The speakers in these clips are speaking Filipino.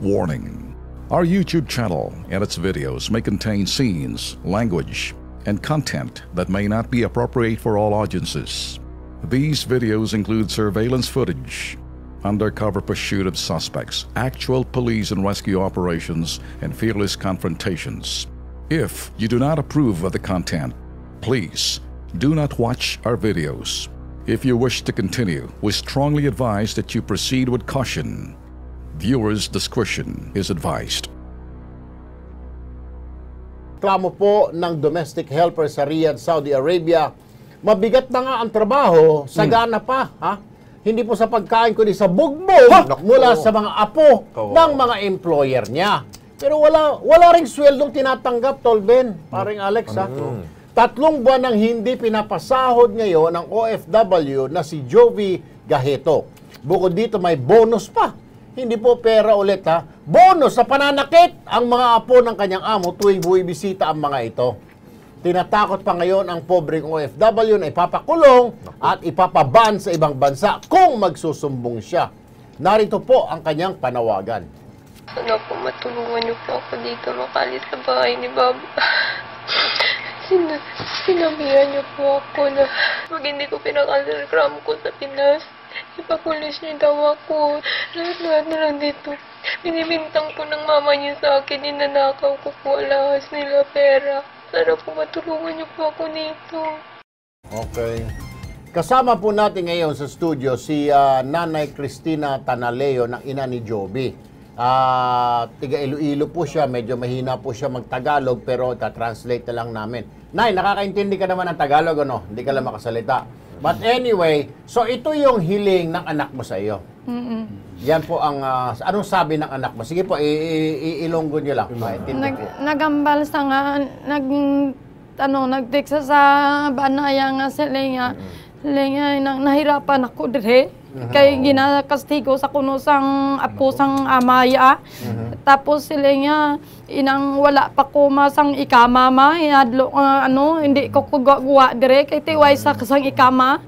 Warning. Our YouTube channel and its videos may contain scenes, language, and content that may not be appropriate for all audiences. These videos include surveillance footage, undercover pursuit of suspects, actual police and rescue operations, and fearless confrontations. If you do not approve of the content, please do not watch our videos. If you wish to continue, we strongly advise that you proceed with caution. Viewers' discretion is advised. Reklamo po ng domestic helper sa Riyadh, Saudi Arabia. Mabigat na nga ang trabaho, sagana pa, ha? Hindi po sa pagkain kundi sa bugbog mula sa mga apo ng mga employer niya. Pero wala ring sweldong tinatanggap, Tolben, paring Alex, ha? 3 buwan nang hindi pinapasahod ngayon ang OFW na si Jovi Gaheto. Bukod dito may bonus pa. Hindi po pera ulit, ha. Bonus sa pananakit ang mga apo ng kanyang amo tuwing buwibisita ang mga ito. Tinatakot pa ngayon ang pobreng OFW na ipapakulong at ipapaban sa ibang bansa kung magsusumbong siya. Narito po ang kanyang panawagan. Sana po matulungan niyo po ako dito makalis sa bahay ni Bob. Sinabihan niyo po ako na pag hindi ko pinakasal ko sa Pinas, ipapulis niyo daw ako. Lahat na lang dito. Binibintang po ng mama niya sa akin, ninanakaw ko po alahas nila pera. Sana po matulungan niyo po ako dito. Okay. Kasama po natin ngayon sa studio si Nanay Cristina Tanaleo ng ina ni Jovi. Tiga Iloilo po siya, medyo mahina po siya mag-Tagalog pero ta-translate na lang namin. Nay, nakakaintindi ka naman ng Tagalog, ano? Hindi ka lang makasalita. But anyway, so ito yung hiling ng anak mo sa iyo. Yan po ang, anong sabi ng anak mo? Sige po, ilonggo nyo lang. Nagambal sa nga, nag-text sa banaya nga sila nga, nahirapan ako dire. Kay ginakastigo sa kuno sang apo sang amaya. Tapos sila nga inang wala pa ko masang ikama adlo hindi ko kugawa dire kay tiway sa kasang ikama.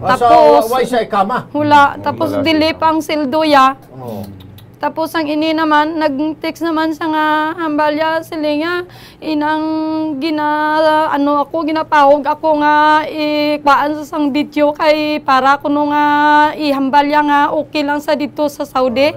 Tapos why sa ikama? Wala, tapos dili pang sildo ya. Tapos ang ini naman, nag-text naman sa nga hambalya sila nga inang ginapawag ako nga ikwaan sa sang video kay para kuno nga ihambalya nga okay lang sa dito sa Saudi.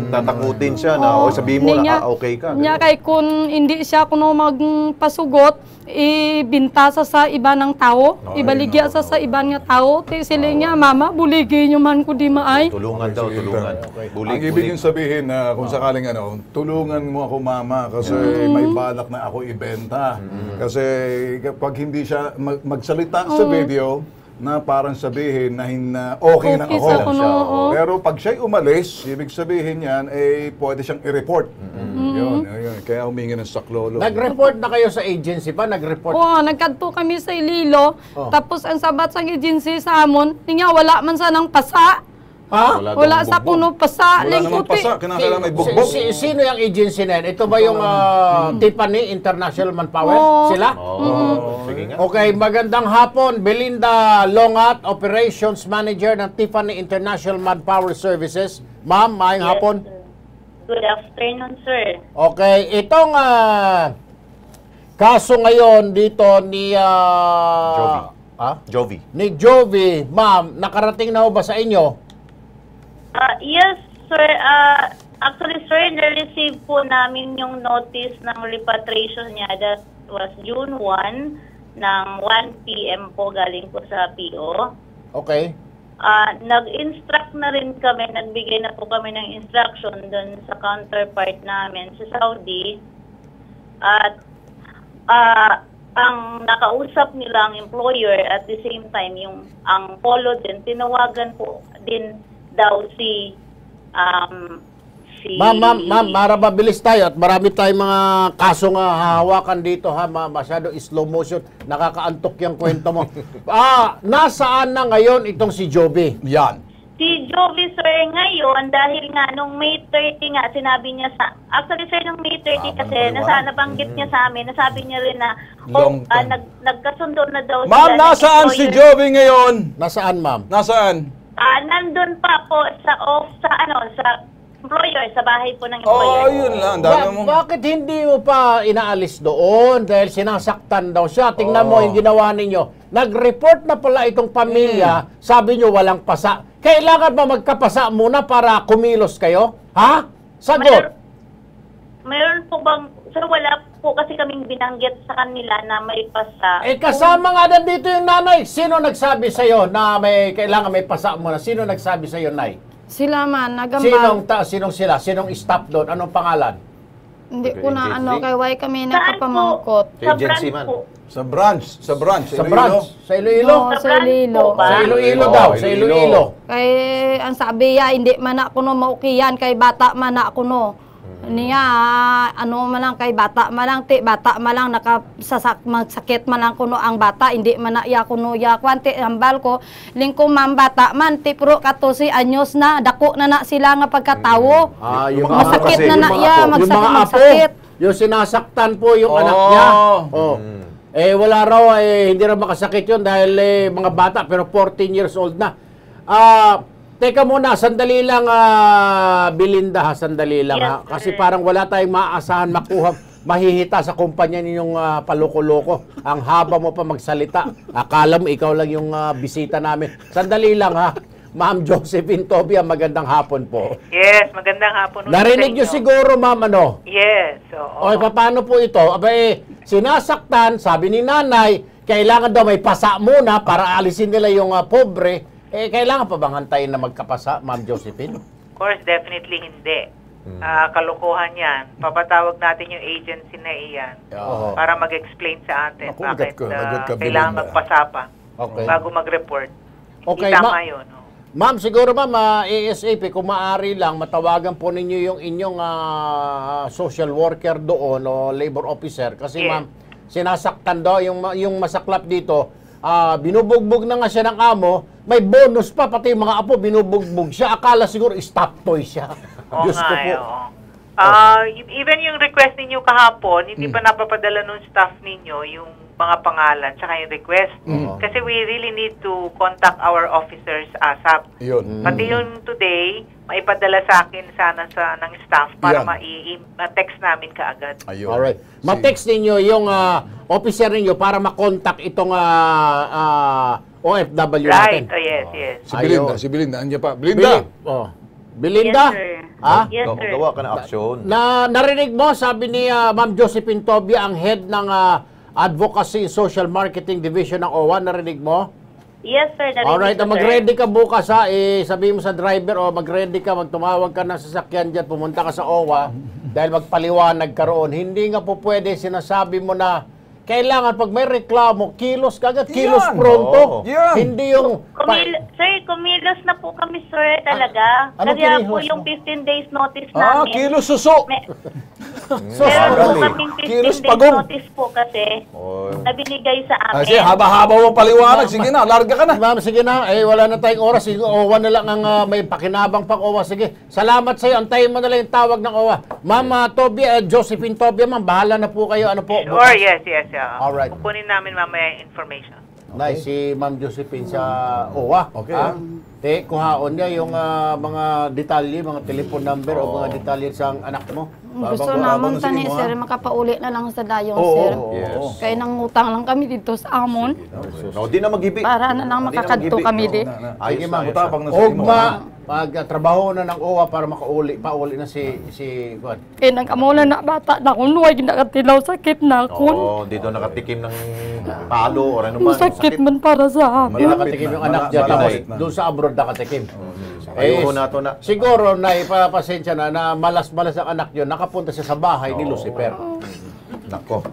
Tatakutin siya na o sabihin mo na okay ka. Nya kay kun hindi siya kuno magpasugot ibinta sa iba ng tao, ibaligya sa iba nga tao. Ti sila nga mama buligi nyo man ko di maay. Tulungan daw, tulungan. Ang ibig yung sabihin na kung sakaling tulungan mo ako mama kasi may balak na ako ibenta. Kasi kapag hindi siya magsalita sa video, na parang sabihin na okay na ako. Pero pag siya'y umalis, ibig sabihin yan, pwede siyang i-report. Yun. Kaya humingi ng saklolo. Nag-report na kayo sa agency pa? Nag-report? Oo, nagkadto kami sa Ililo. Tapos ang sabat sa agency sa amon, niya wala man sanang pasa. Ha? Wala sa kuno pasa. Wala naman pasa, kinakailangan may bugbog. Sino yung agency na yan? Ito ba yung Tiffany International Manpower? Sila? Sige nga. Okay, magandang hapon. Belinda Longat, Operations Manager ng Tiffany International Manpower Services. Ma'am, maayong hapon. Good afternoon, sir. Okay, itong kaso ngayon dito ni Jovi. Ni Jovi, ma'am, nakarating na ho ba sa inyo? Yes, sir. Actually, sir, na-receive po namin yung notice ng repatriation niya. That was June 1 ng 1 p.m. po galing po sa PO. Okay. Nag-instruct na rin kami, nagbigay na po kami ng instruction doon sa counterpart namin sa Saudi. At ang nakausap nila ang employer at the same time, ang polo din, tinawagan po din daw si Ma'am, marababilis tayo at marami tayong mga kaso nga hahawakan dito ha, masyado slow motion, nakakaantok yung kwento mo. Nasaan na ngayon itong si Jovi? Yan. Si Jovi, sir, ngayon, dahil nga nung May 30 nga, sinabi niya actually, sir, nung May 30 kasi, nabanggit niya sa amin, nasabi niya rin na, nagkasundo na daw sila. Ma'am, nasaan si Jovi ngayon? Nasaan, ma'am? Nasaan? Nandun pa po sa employer, sa bahay po ng employer. Oh, yun lang. Dami mo. Bakit hindi mo pa inaalis doon? Dahil sinasaktan daw siya. Tingnan mo yung ginawa ninyo. Nag-report na pala itong pamilya. Sabi nyo walang pasa. Kailangan ba magkapasa muna para kumilos kayo? Ha? Sagot. Mayroon po bang, sir, wala po kasi kaming binanggit sa kanila na may pasa. Kasama nga dito yung nanay. Sino nagsabi sa'yo na may kailangan may pasa muna? Sino nagsabi sa'yo, Nay? Sila man, nagambal. Sinong sila? Sinong staff doon? Anong pangalan? Hindi ko na Agency? kay why kami Saan po? nakapamangkot. Sa Agency branch man. po. Sa branch. Sa branch? Sa Iloilo? No, Sa sa branch Iloilo. po ba? Sa Iloilo Oh, daw. Sa Iloilo. Iloilo. Kay ang sabi ya hindi man ako no maukiyan kay bata man ako no. Niya ano man lang kay bata man lang bata man lang magsakit man lang kuno ang bata hindi man na ya kuno ya kwante hambal ko lingko man bata man pro 14 anyos na dako na sila nga pagkatawo. Yung Masakit kasi, na na yung ya mga Yung mga apo. magsakit. Yung sinasaktan po yung anak niya. Wala raw, hindi raw makasakit yun dahil mga bata pero 14 years old na. Teka muna, sandali lang, Belinda ha, sandali lang ha. Yes, Kasi sir. parang wala tayong maaasahan makuha, mahihita sa kumpanya ninyong paloko-loko. Ang haba mo pa magsalita. Akala mo ikaw lang yung bisita namin. Sandali lang ha. Ma'am Josephine Tobia, magandang hapon po. Yes, magandang hapon. ulit Narinig sa niyo inyo. siguro, ma'am, ano? Yes, oo. Okay, paano po ito? Abay, sinasaktan, sabi ni nanay, kailangan daw may pasa muna para alisin nila yung pobre. Kailangan pa bang antayin na magkapasa, Ma'am Josephine? Of course, definitely hindi. Kalokohan yan. Papatawag natin yung agency na iyan Oo. para mag-explain sa atin Naku, bakit lagot ka, kailangan Belinda. magpasa pa Okay. bago mag-report. Okay, Hindi tama yun. no? Ma'am, siguro ma'am, ASAP, kung maaari lang, matawagan po ninyo yung inyong social worker doon o labor officer. Kasi Yes. ma'am, sinasaktan daw yung masaklap dito. Binubugbog na nga siya ng amo, may bonus pa, pati yung mga apo, binubugbog siya. Akala siguro stop toy siya. Oo Diyos ko nga, po. oo. Even yung request ninyo kahapon, hindi pa napapadala nung staff ninyo yung mga pangalan tsaka yung request. Kasi we really need to contact our officers ASAP. Yun. Pati yung today, maipadala sa akin sana ng staff para Yan. ma-text namin kaagad. Ayun. Alright. Ma-text ninyo yung officer ninyo para ma-contact itong OFW natin. Right, oh yes. Si Belinda, andiyan pa. Belinda! Belinda? Yes, sir. Ha? Yes, sir. Gawa ka ng aksyon. Narinig mo, sabi ni Ma'am Josephine Tobia, ang head ng Advocacy Social Marketing Division ng OWA. Narinig mo? Yes, sir. Narinig Alright, ko, sir. mag-ready ka bukas ha. Sabihin mo sa driver o mag-ready ka, magtumawag ka ng sasakyan dyan, pumunta ka sa OWA dahil magpaliwanag ka roon. Hindi nga po pwede sinasabi mo na kailangan pag may reklamo, kilos kagad, kilos Yan. pronto. Yan. Hindi yung... Sir, kumilos na po kami, sir, talaga. ano Kaya po kinihos yung mo? 15 days notice namin. Kilo suso! Meron po Galing. kaming 15 Kilos days pagong. notice po kasi na binigay sa amin. Kasi haba-haba mo paliwanag. Sige na, larga ka na. Ma'am, sige na. Wala na tayong oras. Sige, OWA na lang ang may pakinabang pang OWA. Sige, salamat sa'yo. Antayin mo na lang yung tawag ng OWA. Ma'am Tobia, Josephine Tobia, ma'am, bahala na po kayo. Ano po? Sure, yes. Alright. Kukunin namin mamaya yung information. Nice, si Ma'am Josephine sa OWA. Okay. Kuhaon niya yung mga detalye, mga telephone number o mga detalye sa anak mo. Gusto Babang- naman tani babang- sir makapauli na lang sa dayon Oo, sir. oo, Yes. oo. Kaya nangutang lang kami dito sa amon No, di na magibi. para na lang makakadto kami di. Sige, ma'am. Utabang na sa imo. Ugma, magtrabaho na ng OWA para pauli na si Juan. Kaya nag-amula na bata na kung luwag nakatilaw sakit na kun. Oo, dito nakatikim ng palo or ano man. Sakit man para sa Hindi amin. nakatikim yung na, anak niya, tapos malapit na. doon sa abroad nakatikim. Ayoko na to na. Siguro na ipapasensya na malas-malas ang anak niyo, nakapunta siya sa bahay ni Lucifer. Nako.